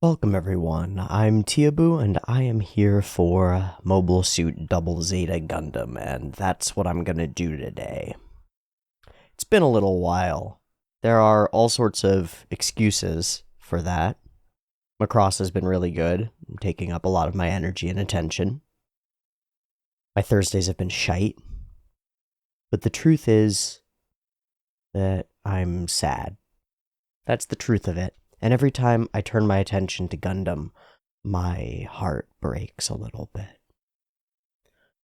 Welcome everyone, I'm Teeaboo and I am here for Mobile Suit Double Zeta Gundam, and that's what I'm gonna do today. It's been a little while. There are all sorts of excuses for that. Macross has been really good, taking up a lot of my energy and attention. My Thursdays have been shite. But the truth is that I'm sad. That's the truth of it. And every time I turn my attention to Gundam, my heart breaks a little bit.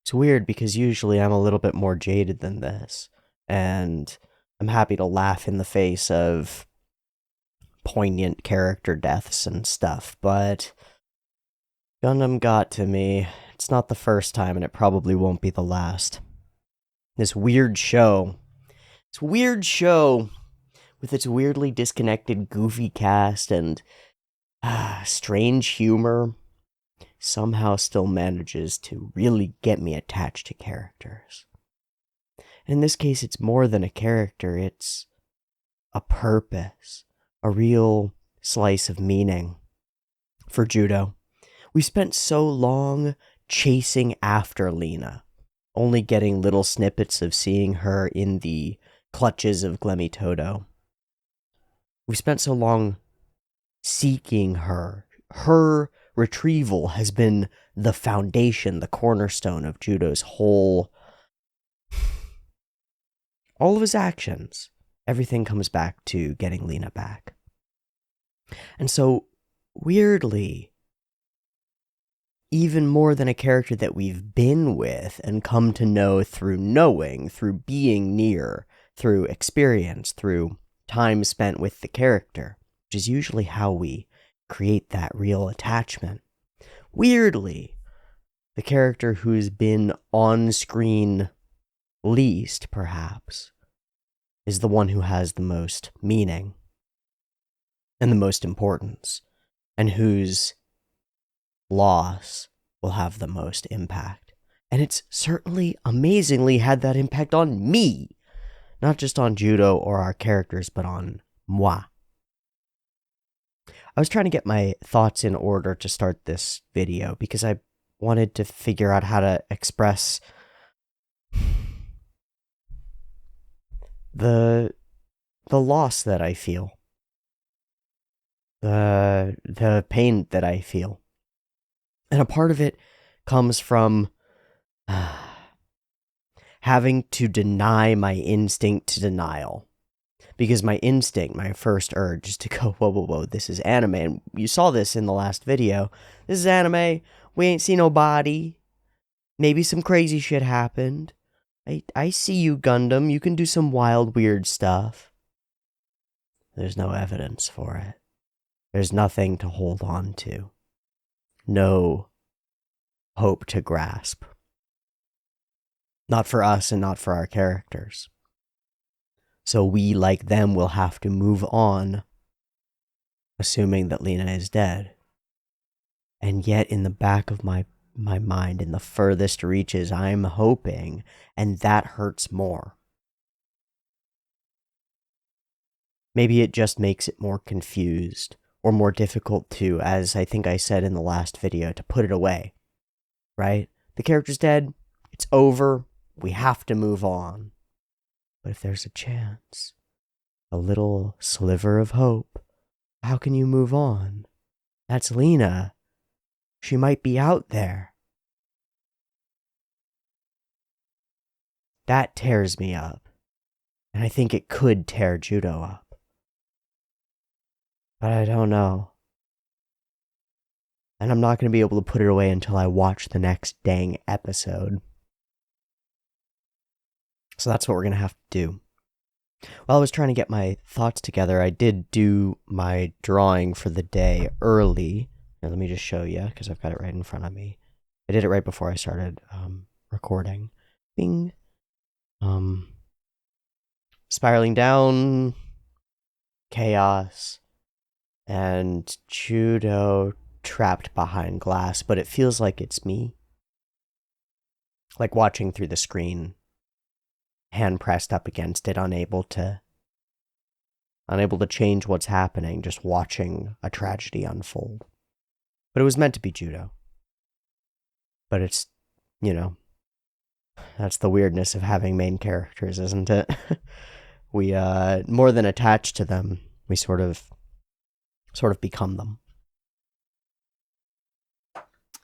It's weird because usually I'm a little bit more jaded than this, and I'm happy to laugh in the face of poignant character deaths and stuff, but Gundam got to me. It's not the first time, and it probably won't be the last. This weird show with its weirdly disconnected, goofy cast and strange humor, somehow still manages to really get me attached to characters. In this case, it's more than a character, it's a purpose, a real slice of meaning. For Judo, we spent so long chasing after Lena, only getting little snippets of seeing her in the clutches of Glemmy Todo. We spent so long seeking her. Her retrieval has been the foundation, the cornerstone of Judo's whole... all of his actions. Everything comes back to getting Lena back. And so, weirdly, even more than a character that we've been with and come to know through knowing, through being near, through experience, through time spent with the character, which is usually how we create that real attachment. Weirdly, the character who's been on screen least, perhaps, is the one who has the most meaning and the most importance, and whose loss will have the most impact. And it's certainly amazingly had that impact on me. Not just on Judo or our characters, but on moi. I was trying to get my thoughts in order to start this video because I wanted to figure out how to express the loss that I feel. The pain that I feel. And a part of it comes from having to deny my instinct to denial. Because my instinct, my first urge is to go, whoa, whoa, whoa, this is anime. And you saw this in the last video. This is anime. We ain't seen no body. Maybe some crazy shit happened. I see you, Gundam. You can do some wild, weird stuff. There's no evidence for it. There's nothing to hold on to. No hope to grasp. Not for us and not for our characters. So we, like them, will have to move on, assuming that Lena is dead. And yet, in the back of my mind, in the furthest reaches, I'm hoping, and that hurts more. Maybe it just makes it more confused, or more difficult to, as I think I said in the last video, to put it away. Right? The character's dead, it's over, we have to move on. But if there's a chance, a little sliver of hope, how can you move on? That's Lena. She might be out there. That tears me up. And I think it could tear Judo up. But I don't know. And I'm not going to be able to put it away until I watch the next dang episode. So that's what we're going to have to do. While I was trying to get my thoughts together, I did do my drawing for the day early. Now, let me just show you, because I've got it right in front of me. I did it right before I started recording. Bing. Spiraling down. Chaos. And Judo trapped behind glass, but it feels like it's me. Like watching through the screen. Hand pressed up against it, unable to unable to change what's happening, just watching a tragedy unfold. But it was meant to be judo. But it's, you know, that's the weirdness of having main characters, isn't it? We, more than attach to them, we sort of become them.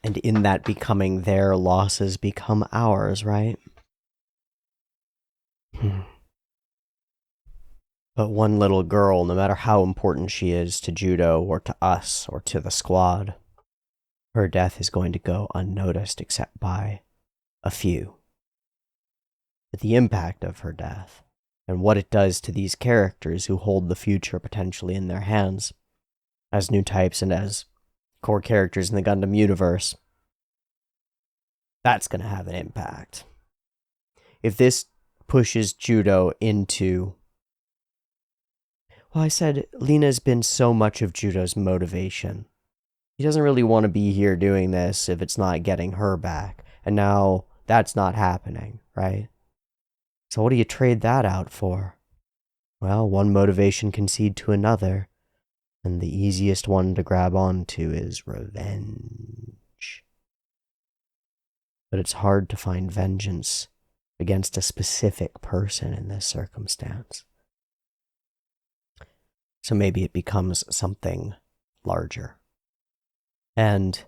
And in that becoming, their losses become ours, right? But one little girl, no matter how important she is to judo or to us or to the squad, her death is going to go unnoticed except by a few. But the impact of her death and what it does to these characters who hold the future potentially in their hands as new types and as core characters in the Gundam universe, that's going to have an impact. If this pushes judo into... Well, I said Lena's been so much of judo's motivation. He doesn't really want to be here doing this if it's not getting her back. And now that's not happening, right? So what do you trade that out for? Well, one motivation can cede to another, and the easiest one to grab onto is revenge. But it's hard to find vengeance against a specific person in this circumstance. So maybe it becomes something larger. And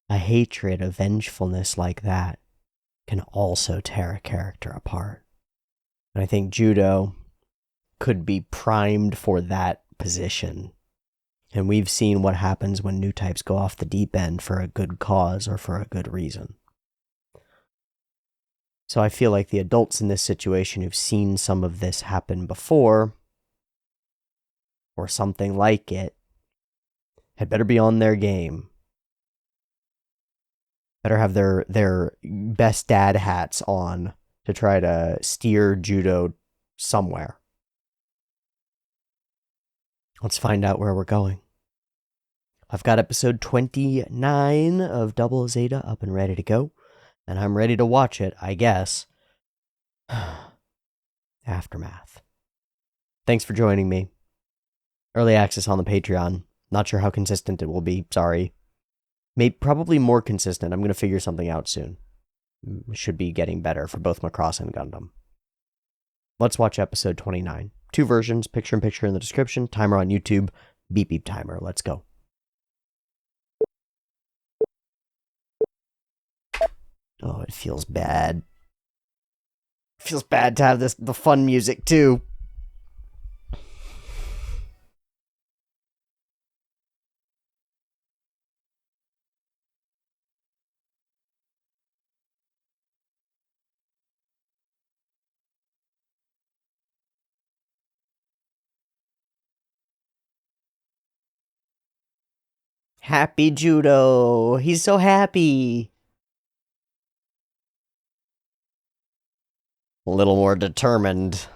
a hatred, a vengefulness like that can also tear a character apart. And I think judo could be primed for that position. And we've seen what happens when new types go off the deep end for a good cause or for a good reason. So I feel like the adults in this situation who've seen some of this happen before, or something like it, had better be on their game. Better have their best dad hats on to try to steer judo somewhere. Let's find out where we're going. I've got episode 29 of Double Zeta up and ready to go, and I'm ready to watch it, I guess. Aftermath. Thanks for joining me. Early access on the Patreon. Not sure how consistent it will be, sorry. Probably more consistent. I'm going to figure something out soon. Should be getting better for both Macross and Gundam. Let's watch episode 29. 2 versions, picture-in-picture in the description, timer on YouTube, beep beep timer. Let's go. Oh, it feels bad. It feels bad to have the fun music too. Happy Judo. He's so happy. A little more determined.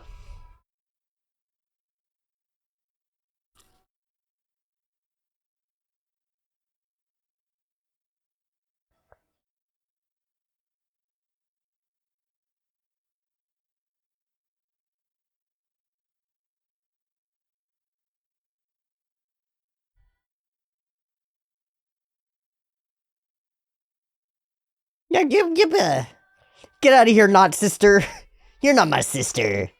Yeah, get out of here, not sister. You're not my sister.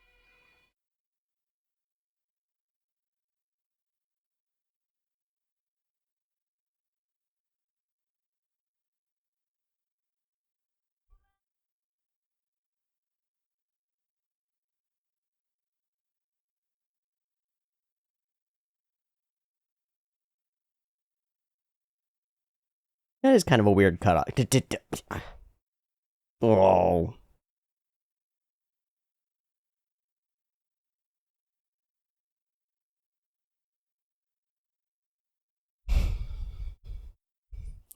That is kind of a weird cutoff. Oh.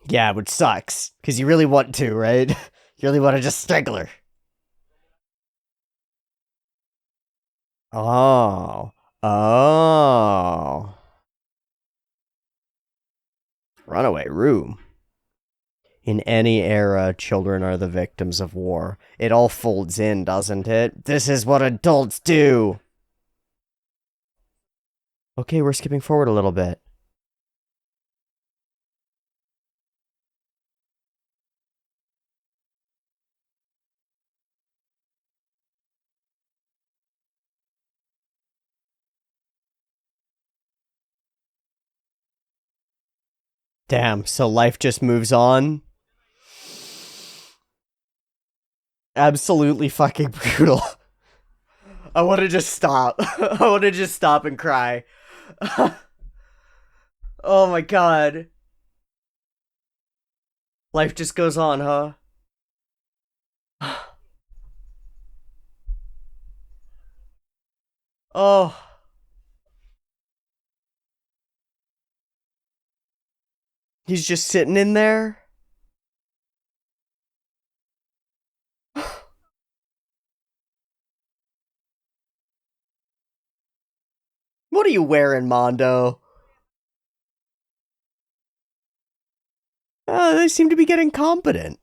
Yeah, which sucks. Because you really want to, right? You really want to just strangle her. Oh. Oh. Runaway room. In any era, children are the victims of war. It all folds in, doesn't it? This is what adults do. Okay, we're skipping forward a little bit. Damn, so life just moves on? Absolutely fucking brutal. I want to just stop. I want to just stop and cry. Oh my god. Life just goes on, huh? Oh, he's just sitting in there? What are you wearing, Mondo? They seem to be getting competent.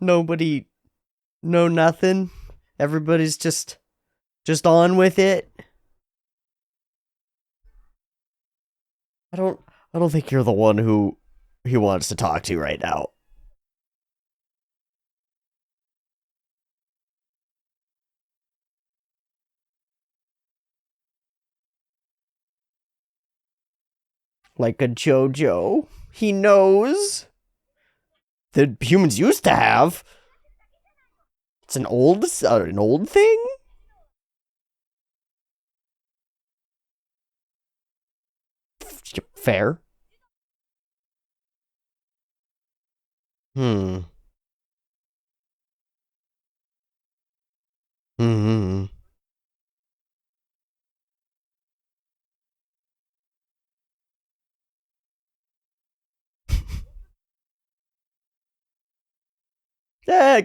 Nobody, no nothing. Everybody's just on with it. I don't, I don't think you're the one who he wants to talk to right now. Like a JoJo. He knows that humans used to have. It's an old thing. Fair. Hmm. Hmm.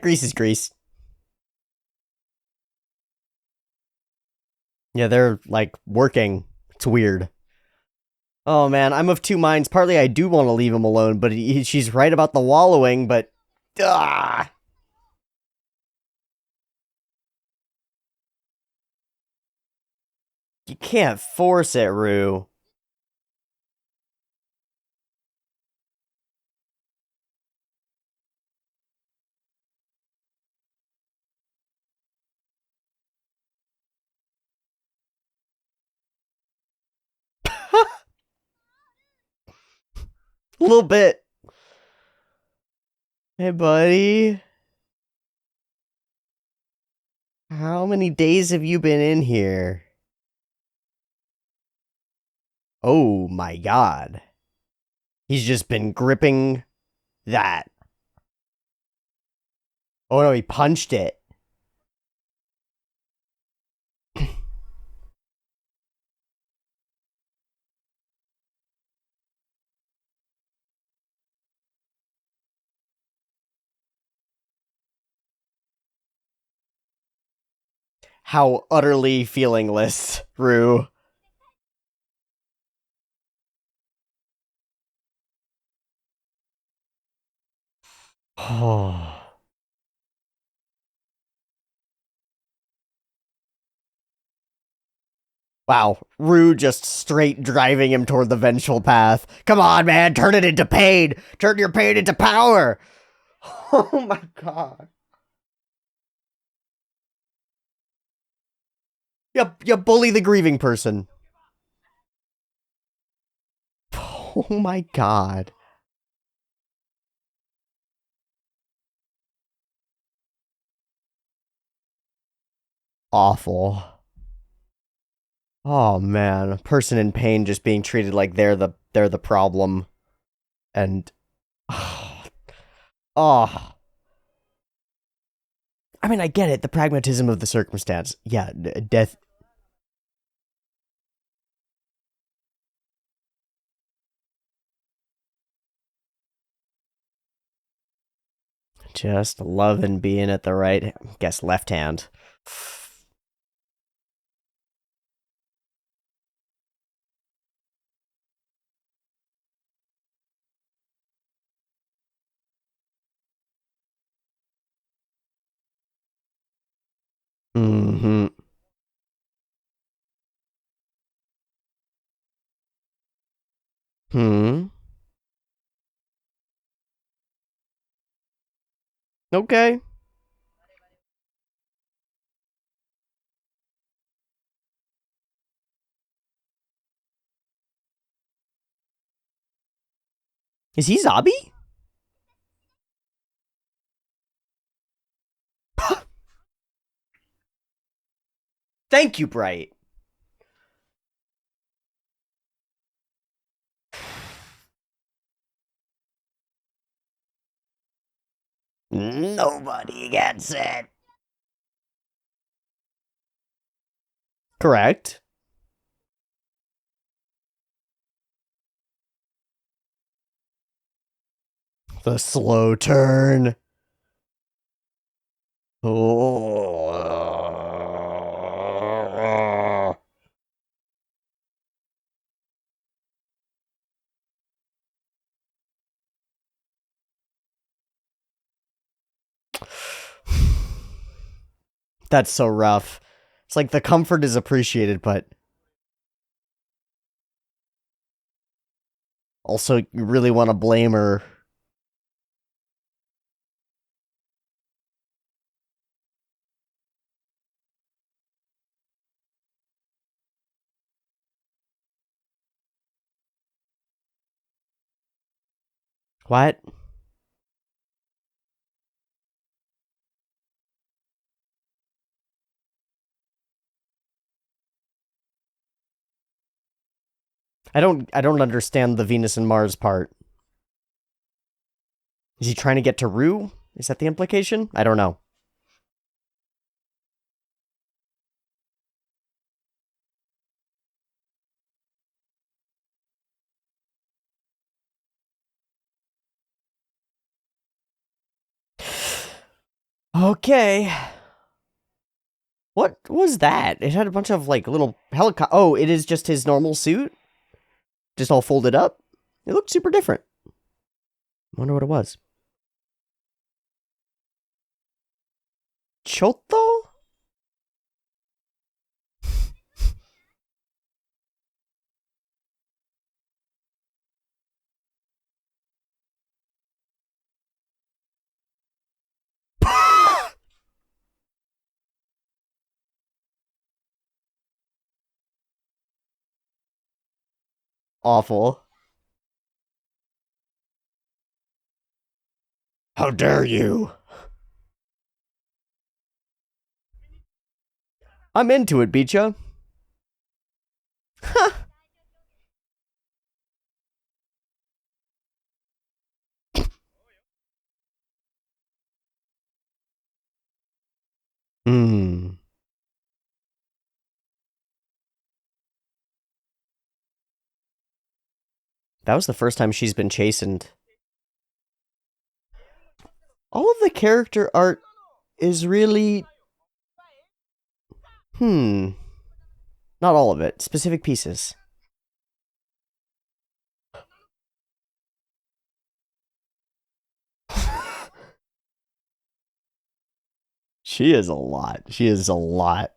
Grease is grease. Yeah, they're like working. It's weird. Oh man, I'm of two minds. Partly I do want to leave him alone, but she's right about the wallowing, but ah, you can't force it, Rue. A little bit. Hey, buddy. How many days have you been in here? Oh my god. He's just been gripping that. Oh no, he punched it. How utterly feelingless, Rue. Oh. Wow, Rue just straight driving him toward the vengeful path. Come on, man, turn it into pain. Turn your pain into power. Oh my god. You bully the grieving person. Oh my god. Awful. Oh man, a person in pain just being treated like they're the problem. And oh, oh. I mean, I get it, the pragmatism of the circumstance. Yeah, death. Just loving being at the right, guess left hand. Mm-hmm. Hmm. Okay. Is he Zabi? Thank you, Bright. Nobody gets it. Correct. The slow turn. Oh. That's so rough. It's like the comfort is appreciated, but also you really want to blame her. What? I don't understand the Venus and Mars part. Is he trying to get to Rue? Is that the implication? I don't know. Okay. What was that? It had a bunch of like little helicopter. Oh, it is just his normal suit? Just all folded up? It looked super different. Wonder what it was. Choto? Awful. How dare you? I'm into it, Beecha. Hmm. That was the first time she's been chastened. All of the character art is really... Not all of it. Specific pieces. She is a lot. She is a lot.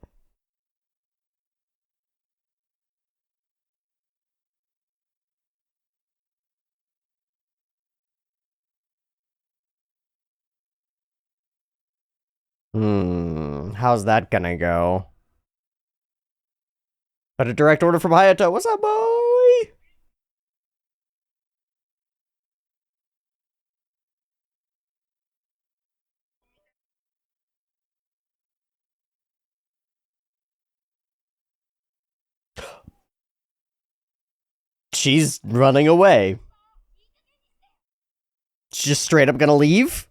How's that gonna go? Got a direct order from Hayato. What's up, boy? She's running away. She's just straight up gonna leave?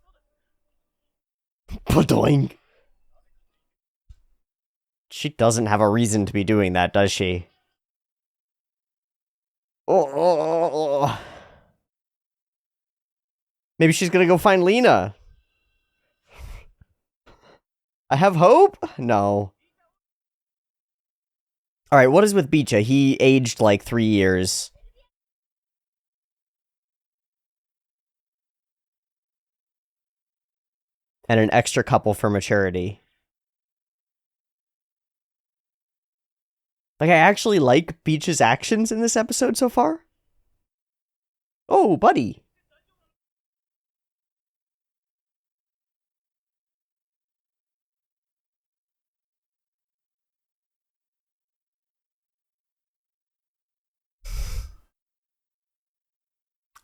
Padoing. She doesn't have a reason to be doing that, does she? Oh. Maybe she's gonna go find Lena. I have hope? No. Alright, what is with Beecha? He aged like 3 years. And an extra couple for maturity. Like, I actually like Beecha's actions in this episode so far. Oh, buddy.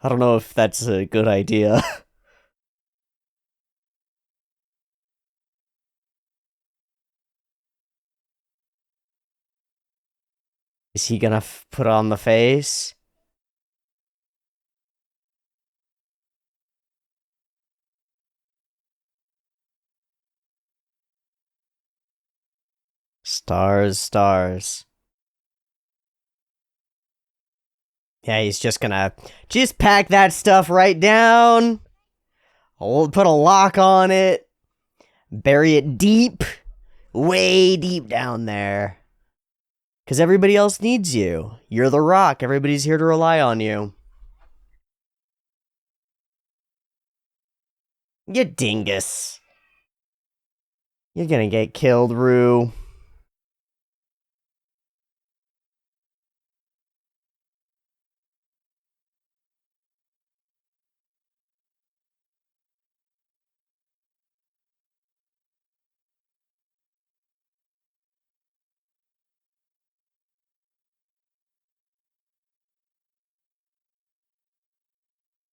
I don't know if that's a good idea. Is he gonna put on the face? Stars, stars. Yeah, he's just gonna pack that stuff right down. I'll put a lock on it. Bury it deep. Way deep down there. Because everybody else needs you. You're the rock. Everybody's here to rely on you. You dingus. You're gonna get killed, Rue.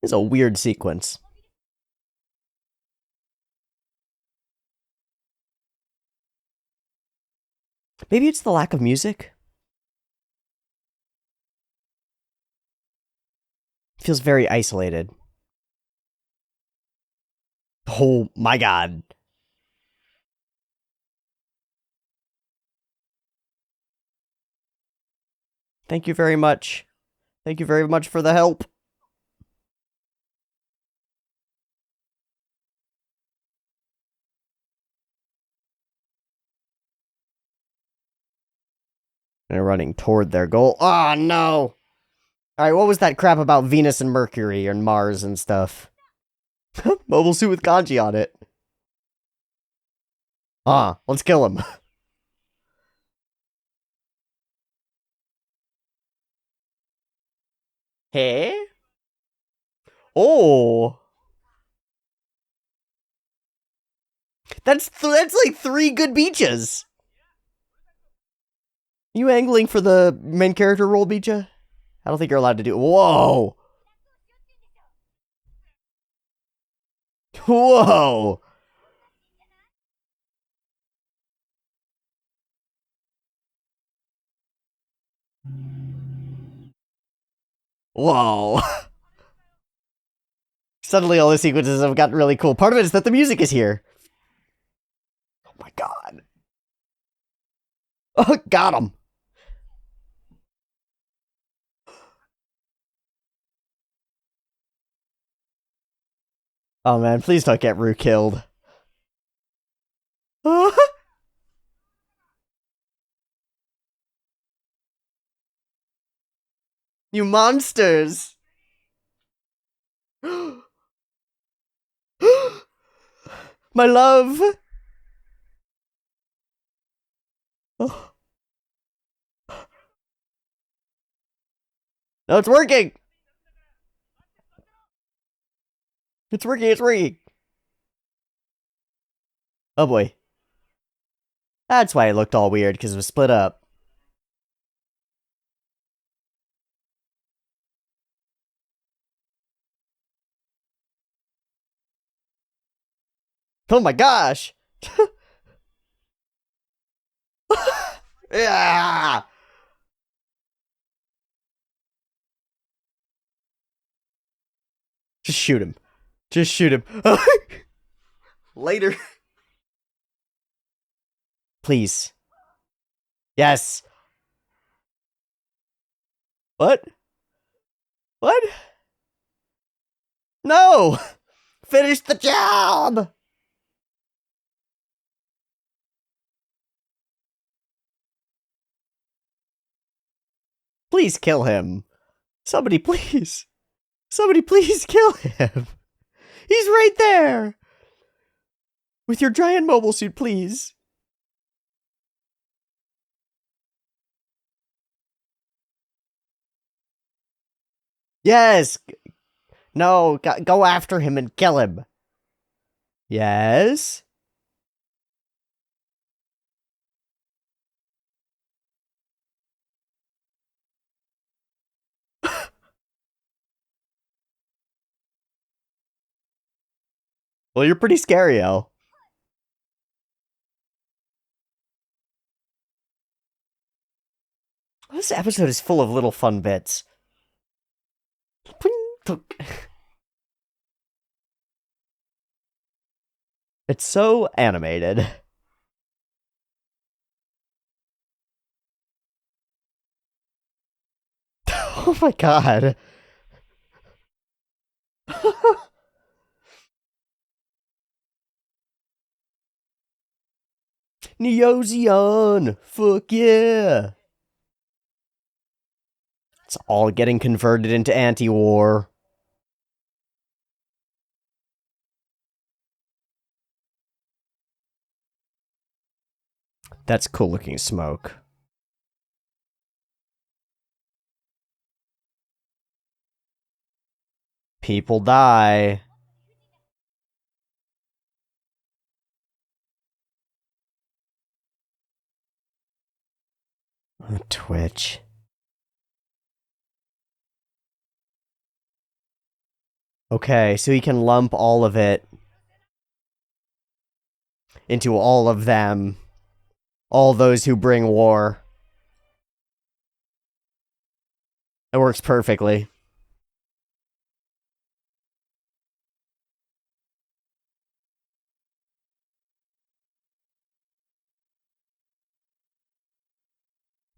It's a weird sequence. Maybe it's the lack of music? It feels very isolated. Oh my god. Thank you very much. Thank you very much for the help. They're running toward their goal. Oh no! Alright, what was that crap about Venus and Mercury and Mars and stuff? Mobile suit with kanji on it. Let's kill him. Hey? Oh! That's like 3 good beaches! You angling for the main character role, Beecha? I don't think you're allowed to do it. Whoa! Whoa! Whoa. Suddenly all the sequences have gotten really cool. Part of it is that the music is here. Oh my god. Oh, got him. Oh man, please don't get Rue killed. You monsters! My love! Oh. No, it's working! It's working, it's working! Oh boy. That's why it looked all weird, because it was split up. Oh my gosh! Yeah! Just shoot him. Just shoot him. Later. Please. Yes. What? What? No! Finish the job! please kill him. Somebody please. Somebody please kill him. He's right there. With your giant mobile suit, please. Yes. No, go after him and kill him. Yes. Well, you're pretty scary, El. This episode is full of little fun bits. It's so animated. Oh my god. Neozion! Fuck yeah! It's all getting converted into anti-war. That's cool looking smoke. People die. Twitch. Okay, so he can lump all of it into all of them. All those who bring war. It works perfectly.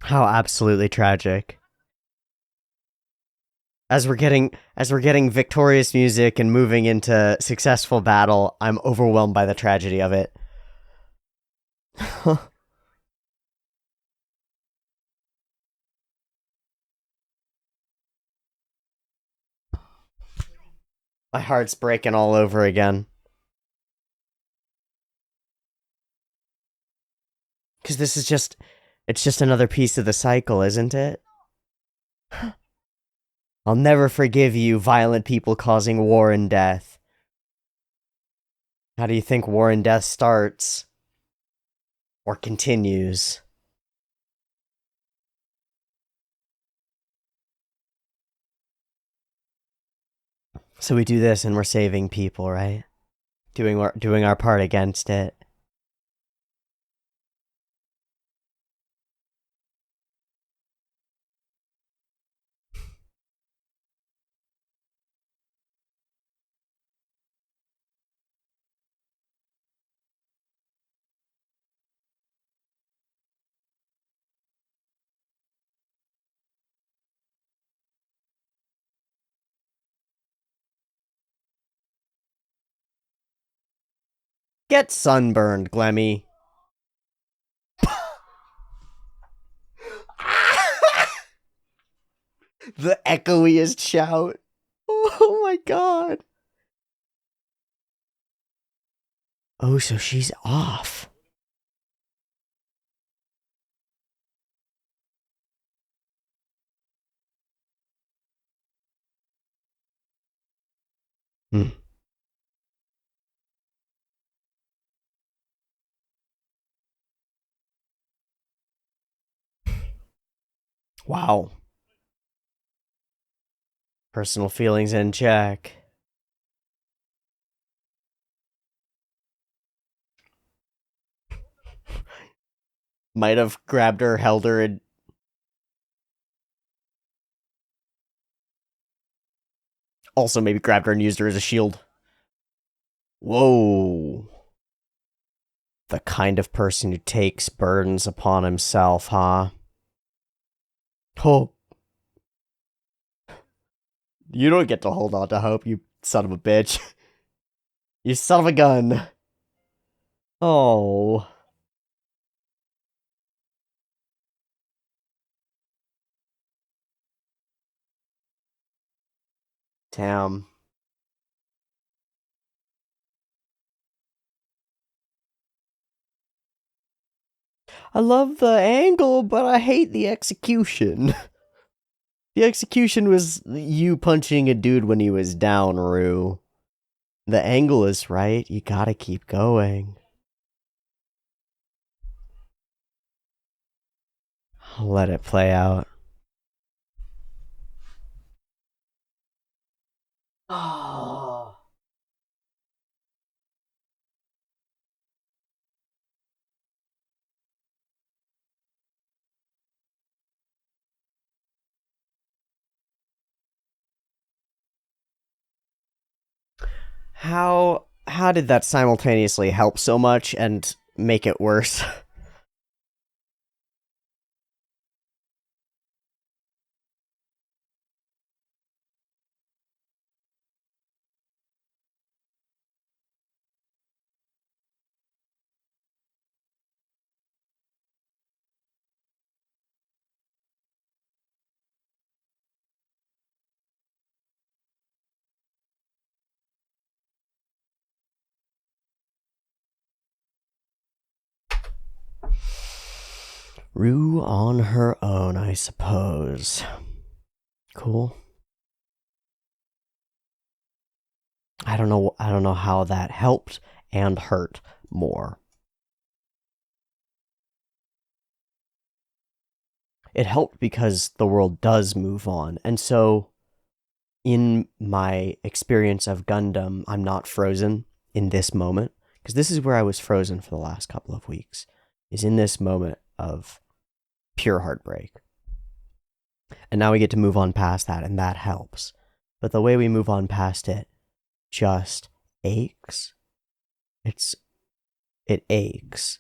How absolutely tragic. As we're getting victorious music and moving into successful battle, I'm overwhelmed by the tragedy of it. My heart's breaking all over again. Because this is just... It's just another piece of the cycle, isn't it? I'll never forgive you, violent people causing war and death. How do you think war and death starts? Or continues? So we do this and we're saving people, right? Doing our part against it. Get sunburned, Glemmy. The echoiest shout. Oh my god. Oh, so she's off. Hmm. Wow. Personal feelings in check. Might have grabbed her, held her, and... Also maybe grabbed her and used her as a shield. Whoa. The kind of person who takes burdens upon himself, huh? Oh. You don't get to hold on to hope, you son of a bitch. You son of a gun. Oh. Damn. I love the angle, but I hate the execution. The execution was you punching a dude when he was down, Rue. The angle is right. You gotta keep going. I'll let it play out. Oh. How did that simultaneously help so much and make it worse? Rue on her own, I suppose. Cool. I don't know how that helped and hurt more. It helped because the world does move on. And so in my experience of Gundam, I'm not frozen in this moment, because this is where I was frozen for the last couple of weeks, is in this moment of pure heartbreak. And now we get to move on past that, and that helps. But the way we move on past it just aches. It aches.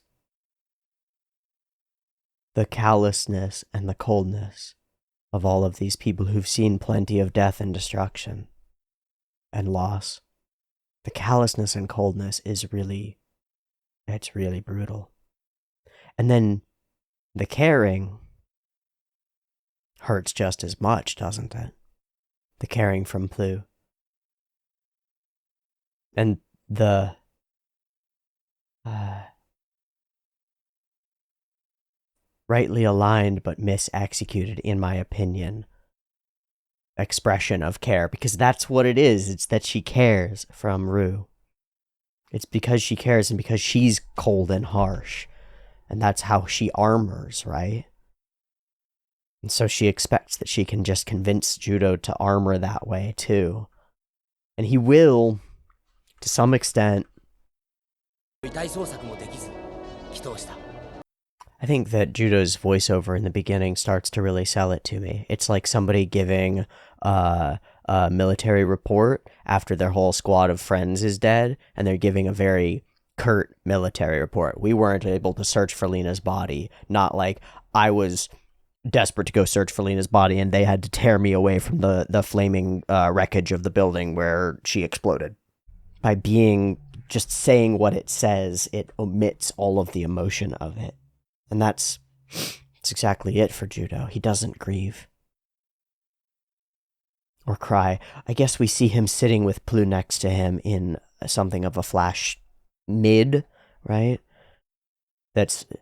The callousness and the coldness of all of these people who've seen plenty of death and destruction and loss. The callousness and coldness is really brutal. And then the caring hurts just as much, doesn't it? The caring from Plu. And the rightly aligned but misexecuted, in my opinion, expression of care, because that's what it is. It's that she cares from Rue. It's because she cares and because she's cold and harsh. And that's how she armors, right? And so she expects that she can just convince Judo to armor that way, too. And he will, to some extent. I think that Judo's voiceover in the beginning starts to really sell it to me. It's like somebody giving a military report after their whole squad of friends is dead, and they're giving a very curt military report. We weren't able to search for Lena's body, not like I was desperate to go search for Lena's body and they had to tear me away from the flaming wreckage of the building where she exploded. By just saying what it says, it omits all of the emotion of it. And that's exactly it for Judo. He doesn't grieve. Or cry. I guess we see him sitting with Plu next to him in something of a flash mid, right?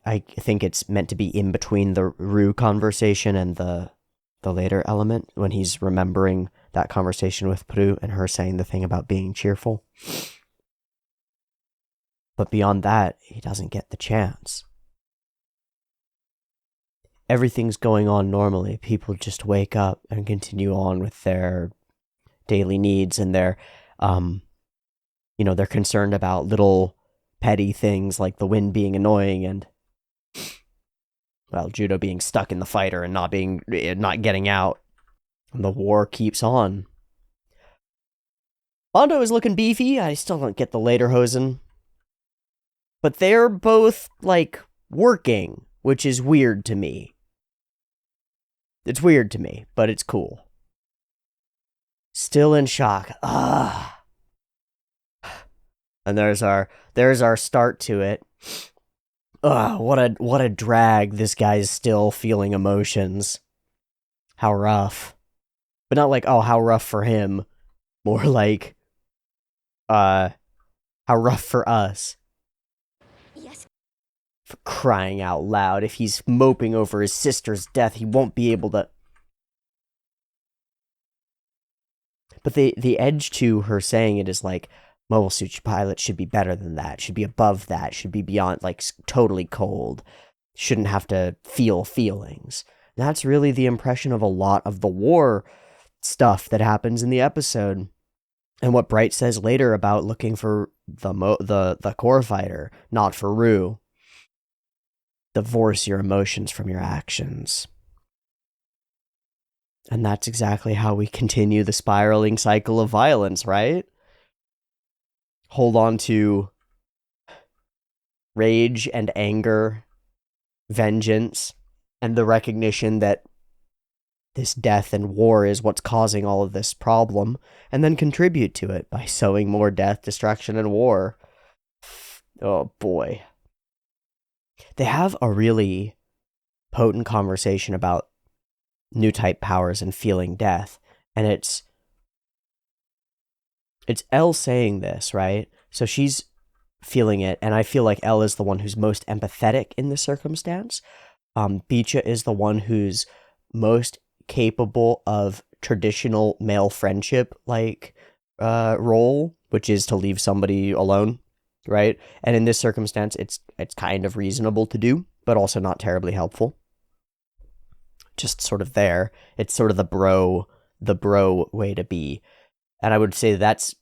I think it's meant to be in between the Rue conversation and the later element, when he's remembering that conversation with Plu and her saying the thing about being cheerful. But beyond that, he doesn't get the chance. Everything's going on normally. People just wake up and continue on with their daily needs, and they're concerned about little petty things like the wind being annoying and, well, Judo being stuck in the fighter and not getting out. And the war keeps on. Bondo is looking beefy. I still don't get the lederhosen. But they're both, like, working, which is weird to me. It's weird to me, but it's cool. Still in shock. And there's our start to it. What a drag. This guy's still feeling emotions. How rough. But not like, oh, how rough for him. More like, how rough for us. Yes. For crying out loud, if he's moping over his sister's death, he won't be able to... But the edge to her saying it is like, mobile suit pilot should be better than that, should be above that, should be beyond, like, totally cold, shouldn't have to feel feelings. That's really the impression of a lot of the war stuff that happens in the episode. And what Bright says later about looking for the core fighter, not for Rue. Divorce your emotions from your actions. And that's exactly how we continue the spiraling cycle of violence, right? Hold on to rage and anger, vengeance, and the recognition that this death and war is what's causing all of this problem, and then contribute to it by sowing more death, destruction, and war. Oh boy. They have a really potent conversation about new type powers and feeling death, and it's Elle saying this, right? So she's feeling it, and I feel like Elle is the one who's most empathetic in this circumstance. Beecha is the one who's most capable of traditional male friendship like role, which is to leave somebody alone, right? And in this circumstance, it's kind of reasonable to do, but also not terribly helpful. Just sort of there. It's sort of the bro way to be. And I would say that's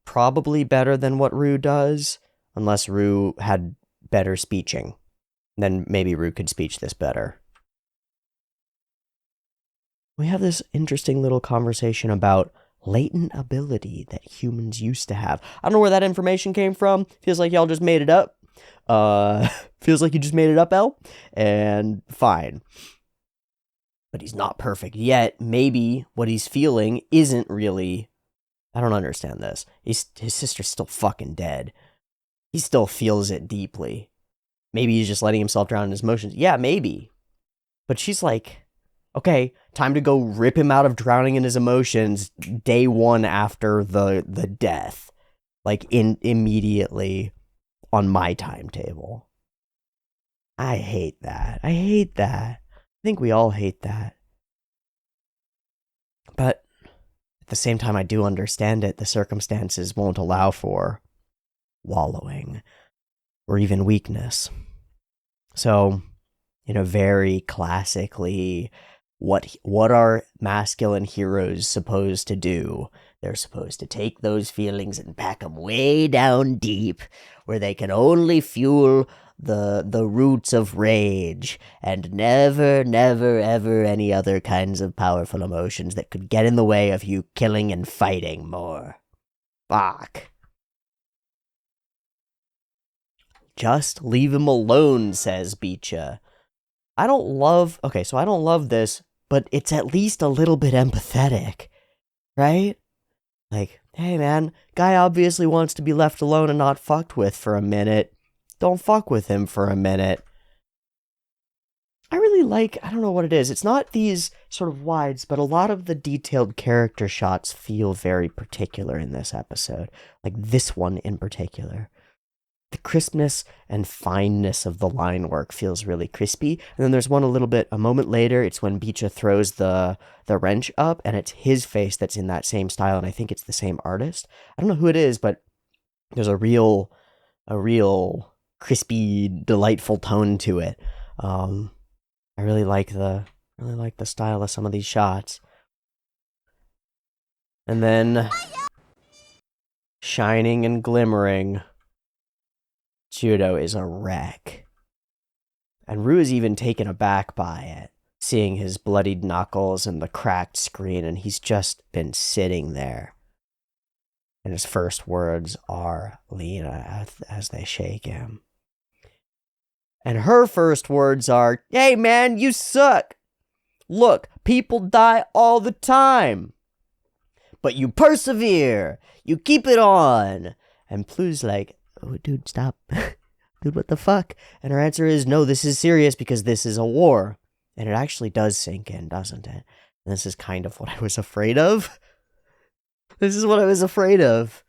probably better than what Rue does, unless Rue had better speeching. Then maybe Rue could speech this better. We have this interesting little conversation about latent ability that humans used to have. I don't know where that information came from. Feels like y'all just made it up. Feels like you just made it up, Elle. And fine. But he's not perfect yet. Maybe what he's feeling isn't really... I don't understand this. His sister's still fucking dead. He still feels it deeply. Maybe he's just letting himself drown in his emotions. Yeah, maybe. But she's like, okay, time to go rip him out of drowning in his emotions day one after the death. Like, immediately on my timetable. I hate that. I think we all hate that. But at the same time, I do understand it. The circumstances won't allow for wallowing or even weakness. So, very classically, what are masculine heroes supposed to do? They're supposed to take those feelings and pack them way down deep, where they can only fuel the roots of rage, and never, ever any other kinds of powerful emotions that could get in the way of you killing and fighting more. Fuck. Just leave him alone, says Beecha. I don't love this, but it's at least a little bit empathetic, right? Like, hey man, guy obviously wants to be left alone and not fucked with for a minute. Don't fuck with him for a minute. I really like, I don't know what it is. It's not these sort of wides, but a lot of the detailed character shots feel very particular in this episode. Like this one in particular. The crispness and fineness of the line work feels really crispy. And then there's one a moment later, it's when Beecha throws the wrench up, and it's his face that's in that same style, and I think it's the same artist. I don't know who it is, but there's a real crispy, delightful tone to it. I really like the style of some of these shots. And then shining and glimmering, Judo is a wreck. And Rue is even taken aback by it, seeing his bloodied knuckles and the cracked screen, and he's just been sitting there. And his first words are Lena as they shake him. And her first words are, hey man, you suck. Look, people die all the time. But you persevere. You keep it on. And Plu's like, oh, dude, stop. Dude, what the fuck? And her answer is, no, this is serious because this is a war. And it actually does sink in, doesn't it? And this is kind of what I was afraid of. This is what I was afraid of.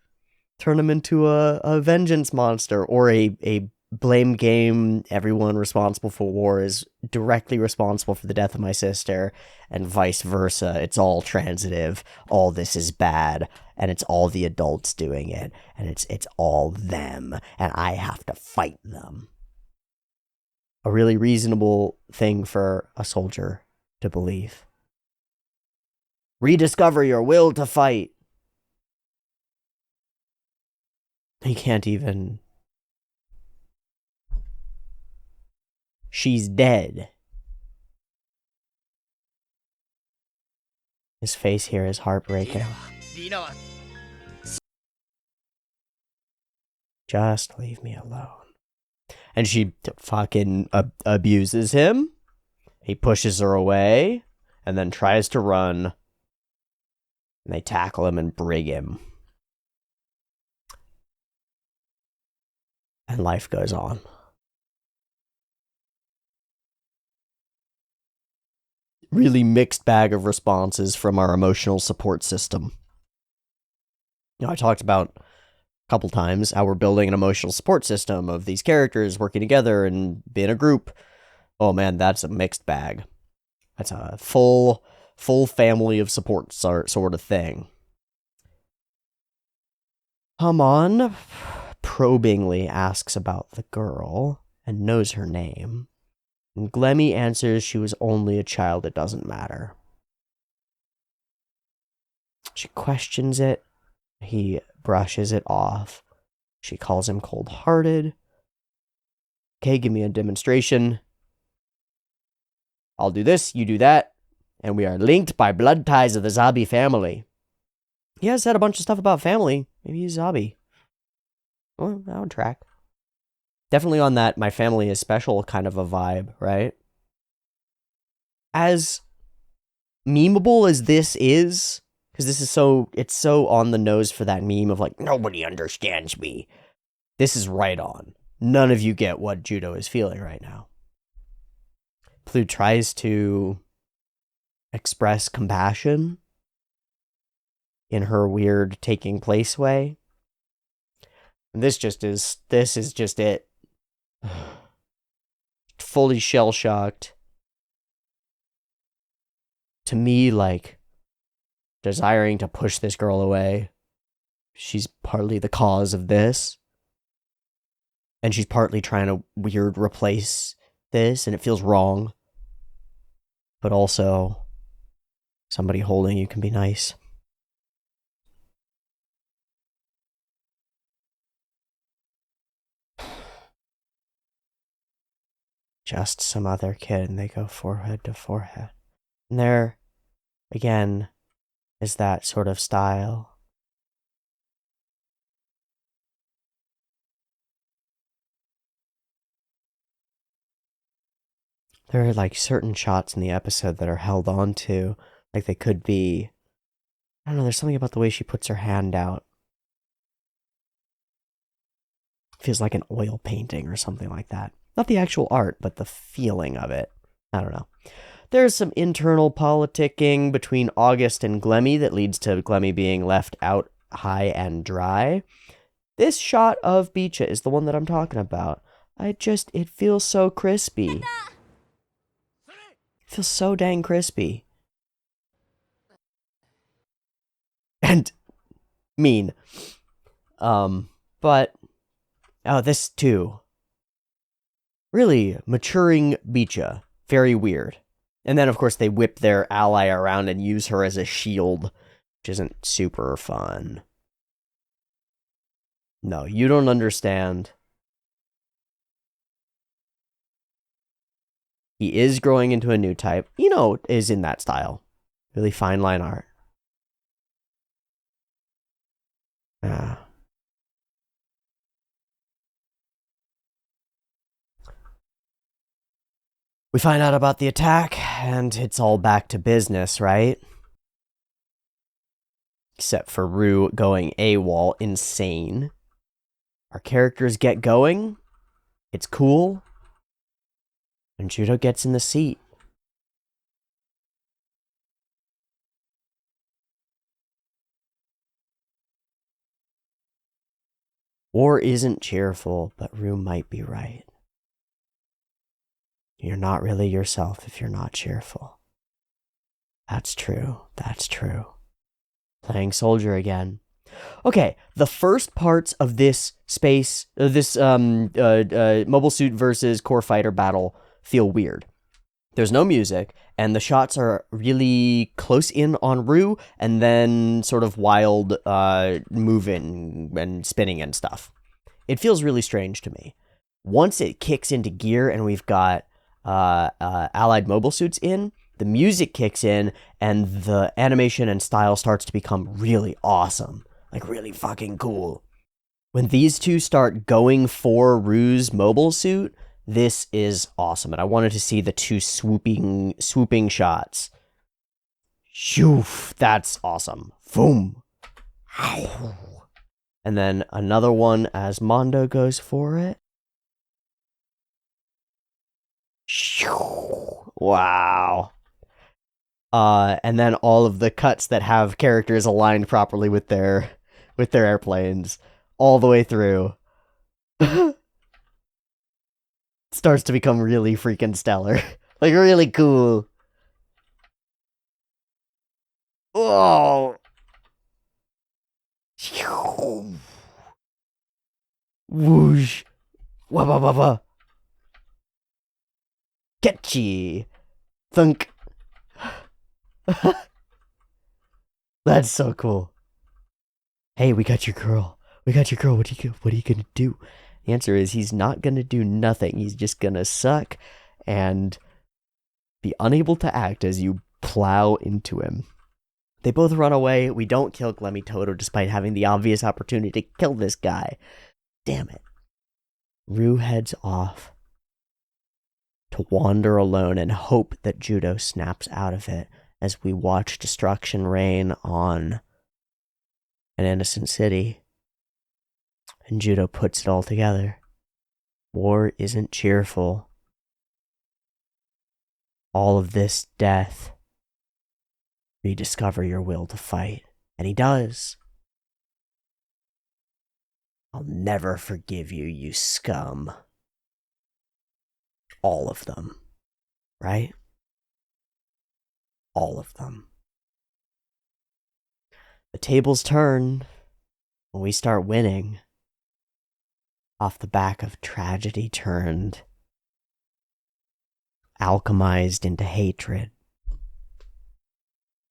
Turn him into a vengeance monster or a blame game. Everyone responsible for war is directly responsible for the death of my sister, and vice versa. It's all transitive. All this is bad, and it's all the adults doing it, and it's all them, and I have to fight them. A really reasonable thing for a soldier to believe. Rediscover your will to fight. He can't even. She's dead. His face here is heartbreaking. Just leave me alone. And she fucking abuses him. He pushes her away and then tries to run. And they tackle him and brig him. And life goes on. Really mixed bag of responses from our emotional support system. You know, I talked about a couple times how we're building an emotional support system of these characters working together and being a group. Oh man, that's a mixed bag. That's a full family of support sort of thing. Hamon probingly asks about the girl and knows her name. And Glemmy answers she was only a child, it doesn't matter. She questions it. He brushes it off. She calls him cold-hearted. Okay, give me a demonstration. I'll do this, you do that. And we are linked by blood ties of the Zabi family. He has said a bunch of stuff about family. Maybe he's Zabi. Well, that would track. Definitely on that my family is special kind of a vibe, right? As memeable as this is, because this is it's so on the nose for that meme of like, nobody understands me. This is right on. None of you get what Judo is feeling right now. Plu tries to express compassion in her weird taking place way. And this is just it. Fully shell-shocked. To me, like, desiring to push this girl away. She's partly the cause of this. And she's partly trying to weird replace this, and it feels wrong. But also, somebody holding you can be nice. Just some other kid, and they go forehead to forehead. And there, again, is that sort of style. There are like certain shots in the episode that are held on to, like they could be. I don't know, there's something about the way she puts her hand out. It feels like an oil painting or something like that. Not the actual art, but the feeling of it. I don't know. There's some internal politicking between August and Glemmy that leads to Glemmy being left out high and dry. This shot of Beecha is the one that I'm talking about. It feels so crispy. It feels so dang crispy. And mean. But, this too. Really maturing Beecha. Very weird. And then, of course, they whip their ally around and use her as a shield, which isn't super fun. No, you don't understand. He is growing into a new type. Is in that style. Really fine line art. We find out about the attack, and it's all back to business, right? Except for Rue going AWOL, insane. Our characters get going. It's cool. And Judo gets in the seat. War isn't cheerful, but Rue might be right. You're not really yourself if you're not cheerful. That's true. That's true. Playing soldier again. Okay, the first parts of this mobile suit versus core fighter battle feel weird. There's no music, and the shots are really close in on Rue, and then sort of wild moving and spinning and stuff. It feels really strange to me. Once it kicks into gear and we've got allied mobile suits in, the music kicks in, and the animation and style starts to become really awesome. Like, really fucking cool. When these two start going for Rue's mobile suit, this is awesome. And I wanted to see the two swooping shots. Shoof, that's awesome. Boom. And then another one as Mondo goes for it. Wow. And then all of the cuts that have characters aligned properly with their airplanes all the way through. Starts to become really freaking stellar. Like, really cool. Oh. Whoosh. Wabba baba. Catchy. Thunk. That's so cool. Hey, we got your girl. We got your girl. What are you gonna do? The answer is he's not gonna do nothing. He's just gonna suck and be unable to act as you plow into him. They both run away. We don't kill Glemmy Toto despite having the obvious opportunity to kill this guy. Damn it. Rue heads off to wander alone and hope that Judo snaps out of it as we watch destruction rain on an innocent city. And Judo puts it all together. War isn't cheerful. All of this death. Rediscover your will to fight. And he does. I'll never forgive you, you scum. All of them. Right? All of them. The tables turn when we start winning. Off the back of tragedy turned. Alchemized into hatred.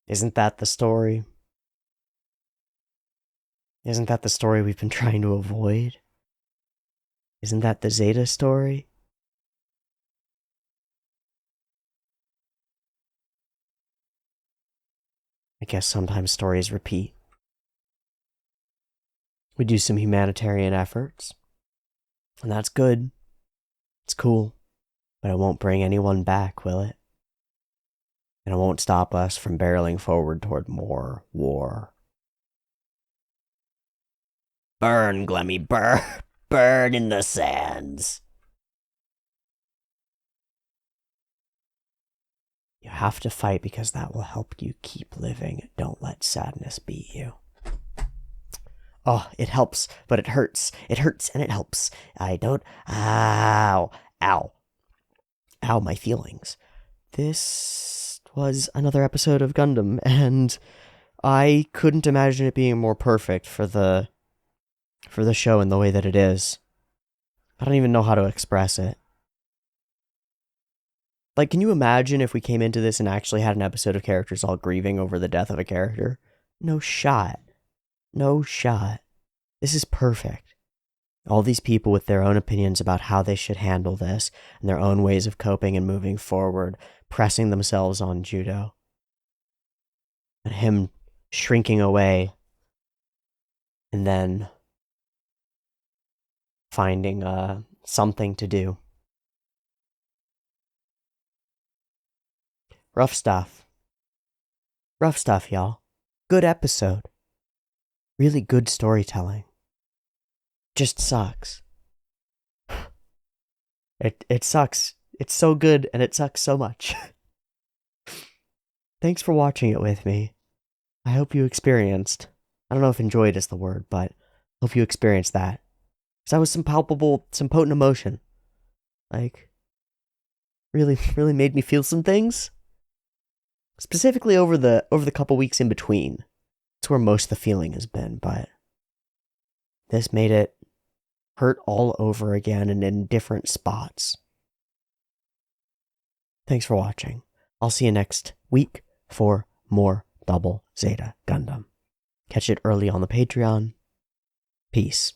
Isn't that the story? Isn't that the story we've been trying to avoid? Isn't that the Zeta story? I guess sometimes stories repeat. We do some humanitarian efforts, and that's good. It's cool, but it won't bring anyone back, will it? And it won't stop us from barreling forward toward more war. Burn, Glemmy, burn! Burn in the sands! You have to fight because that will help you keep living. Don't let sadness beat you. Oh, it helps, but it hurts. It hurts and it helps. I don't... Ow. Ow. Ow, my feelings. This was another episode of Gundam, and I couldn't imagine it being more perfect for the show in the way that it is. I don't even know how to express it. Like, can you imagine if we came into this and actually had an episode of characters all grieving over the death of a character? No shot. No shot. This is perfect. All these people with their own opinions about how they should handle this, and their own ways of coping and moving forward, pressing themselves on Judo. And him shrinking away, and then finding something to do. Rough stuff. Rough stuff, y'all. Good episode. Really good storytelling. Just sucks. It sucks. It's so good and it sucks so much. Thanks for watching it with me. I hope you experienced, I don't know if enjoyed is the word, but hope you experienced that. Because that was some palpable, some potent emotion. Like, really, really made me feel some things. Specifically over the couple weeks in between. It's where most of the feeling has been, but this made it hurt all over again and in different spots. Thanks for watching. I'll see you next week for more Double Zeta Gundam. Catch it early on the Patreon. Peace.